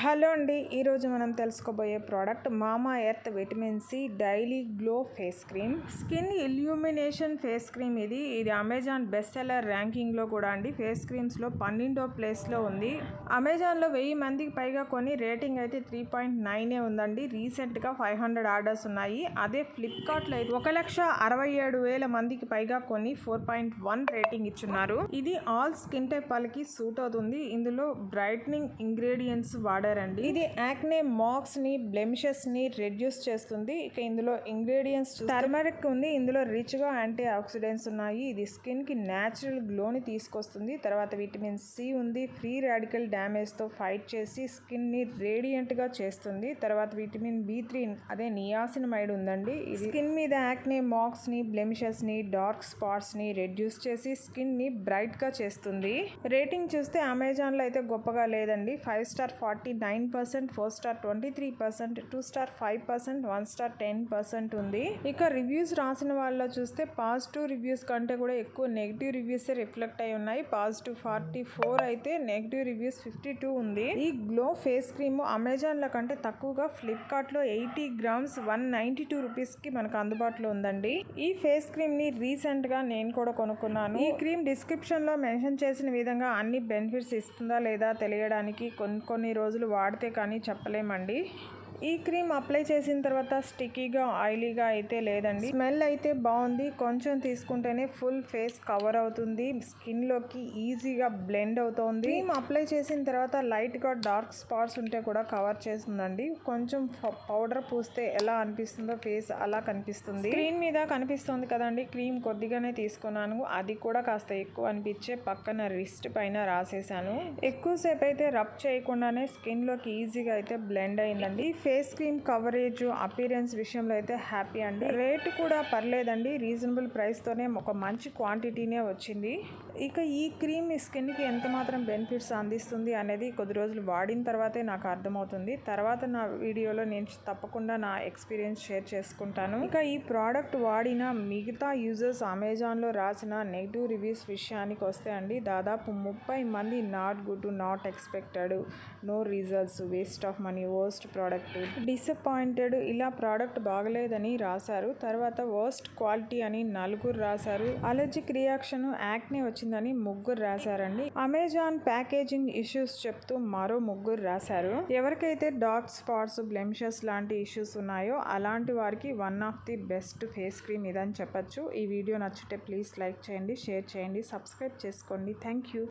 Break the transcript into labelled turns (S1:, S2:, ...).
S1: Hello అండి, ఈరోజు మనం తెలుసుకోబోయే product Mamaearth vitamin C daily glow face cream. Skin illumination face cream ఇది అమెజాన్ బెస్ట్ సెల్లర్ ర్యాంకింగ్లో కూడా అండి ఫేస్ క్రీమ్స్లో 12వ ప్లేస్లో ఉంది. అమెజాన్లో 1000 మందికి పైగా కొని రేటింగ్ అయితే 3.9 ఉందండి. రీసెంట్గా 500 ఆర్డర్స్ ఉన్నాయి. అదే ఫ్లిప్కార్ట్లో అయితే 1,67,000 మందికి పైగా కొని 4.1 రేటింగ్ ఇచ్చున్నారు. ఇది ఆల్ స్కిన్ టైప్ వాళ్ళకి సూట్ అవుతుంది. ఇందులో బ్రైట్నింగ్ ఇంగ్రీడియంట్స్ వాడారండి. ఇది యాక్నే మార్క్స్ ని బ్లెమిషెస్ ని రెడ్యూస్ చేస్తుంది. ఇక ఇందులో ఇంగ్రీడియంట్స్ టర్మరిక్ ఉంది. ఇందులో రిచ్ గా యాంటీ ఆక్సిడెంట్స్ ఉన్నాయి. ఇది స్కిన్ కి న్యాచురల్ గ్లోని తీసుకొస్తుంది. తర్వాత విటమిన్ సి ఉంది. ఫ్రీ రాడికల్ డ్యామేజ్ తో ఫైట్ చేసి స్కిన్ ని రేడియంట్ గా చేస్తుంది. తర్వాత విటమిన్ B3 అదే నియాసినమైడ్ ఉందండి. ఇది స్కిన్ మీద యాక్నే మార్క్స్ ని బ్లెమిషెస్ ని డార్క్ స్పాట్స్ ని రెడ్యూస్ చేసి స్కిన్ ని బ్రైట్ గా చేస్తుంది. రేటింగ్ చూస్తే అమెజాన్ లో అయితే గొప్పగా లేదండి. 5 స్టార్ 49%, 4 స్టార్ 23%, 2 స్టార్ 5%, 1 స్టార్ 10% ఉంది. ఇక రివ్యూస్ రాసిన వాళ్ళలో చూస్తే పాజిటివ్ రివ్యూస్ కంటే కూడా ఎక్కువ నెగిటివ్ రివ్యూస్ రిఫ్లెక్ట్ అయి ఉన్నాయి. పాజిటివ్ 44 అయితే నెగిటివ్ రివ్యూస్ 52 ఉంది. ఈ గ్లో ఫేస్ క్రీమ్ అమెజాన్ లో కంటే తక్కువగా ఫ్లిప్కార్ట్ లో 80 గ్రామ్స్ 192 రూపీస్ కి మనకు అందుబాటులో ఉందండి. ఈ ఫేస్ క్రీమ్ ని రీసెంట్ గా నేను కూడా కొనుక్కున్నాను. ఈ క్రీమ్ డిస్క్రిప్షన్ లో మెన్షన్ చేసిన విధంగా అన్ని బెనిఫిట్స్ ఇస్తుందా లేదా తెలియడానికి కొన్ని రోజులు వాడితే కానీ చెప్పలేమండి. ఈ క్రీమ్ అప్లై చేసిన తర్వాత స్టిక్కీగా ఆయిలీగా అయితే లేదండి. స్మెల్ అయితే బాగుంది. కొంచెం తీసుకుంటేనే ఫుల్ ఫేస్ కవర్ అవుతుంది. స్కిన్ లోకి ఈజీగా బ్లెండ్ అవుతుంది. క్రీమ్ అప్లై చేసిన తర్వాత లైట్ గా డార్క్ స్పాట్స్ ఉంటే కూడా కవర్ చేస్తుందండి. కొంచెం పౌడర్ పూస్తే ఎలా అనిపిస్తుందో ఫేస్ అలా కనిపిస్తుంది. స్క్రీన్ మీద కనిపిస్తుంది కదండి. క్రీమ్ కొద్దిగానే తీసుకున్నాను. అది కూడా కాస్త ఎక్కువ అనిపించే పక్కన రిస్ట్ పైన రాసేసాను. ఎక్కువసేపు అయితే రబ్ చేయకుండానే స్కిన్ లోకి ఈజీగా అయితే బ్లెండ్ అయిందండి. ఫేస్ క్రీమ్ కవరేజ్ అపీరెన్స్ విషయంలో అయితే హ్యాపీ అండి. రేటు కూడా పర్లేదండి. రీజనబుల్ ప్రైస్తోనే ఒక మంచి క్వాంటిటీనే వచ్చింది. ఇక ఈ క్రీమ్ మీ స్కిన్కి ఎంత మాత్రం బెనిఫిట్స్ అందిస్తుంది అనేది కొద్ది రోజులు వాడిన తర్వాతే నాకు అర్థమవుతుంది. తర్వాత నా వీడియోలో నేను తప్పకుండా నా ఎక్స్పీరియన్స్ షేర్ చేసుకుంటాను. ఇక ఈ ప్రోడక్ట్ వాడిన మిగతా యూజర్స్ అమెజాన్లో రాసిన నెగిటివ్ రివ్యూస్ విషయానికి వస్తే అండి, దాదాపు 30 మంది not good, not expected, no results, waste of money, worst product, disappointed, ఇలా ప్రోడక్ట్ బాగలేదని రాశారు. తర్వాత వర్స్ట్ క్వాలిటీ అని 4 రాశారు. అలర్జిక్ రియాక్షన్, యాక్నే వచ్చిందని 3 రాశారండి. అమెజాన్ ప్యాకేజింగ్ ఇష్యూస్ చెప్తూ మరో 3 రాశారు. ఎవరికైతే డార్క్ స్పాట్స్, బ్లెమిషెస్ లాంటి ఇష్యూస్ ఉన్నాయో అలాంటి వారికి one of the best face cream ఇదని చెప్పొచ్చు. ఈ వీడియో నచ్చితే ప్లీజ్ లైక్ చేయండి, షేర్ చేయండి, సబ్స్క్రైబ్ చేసుకోండి. Thank you.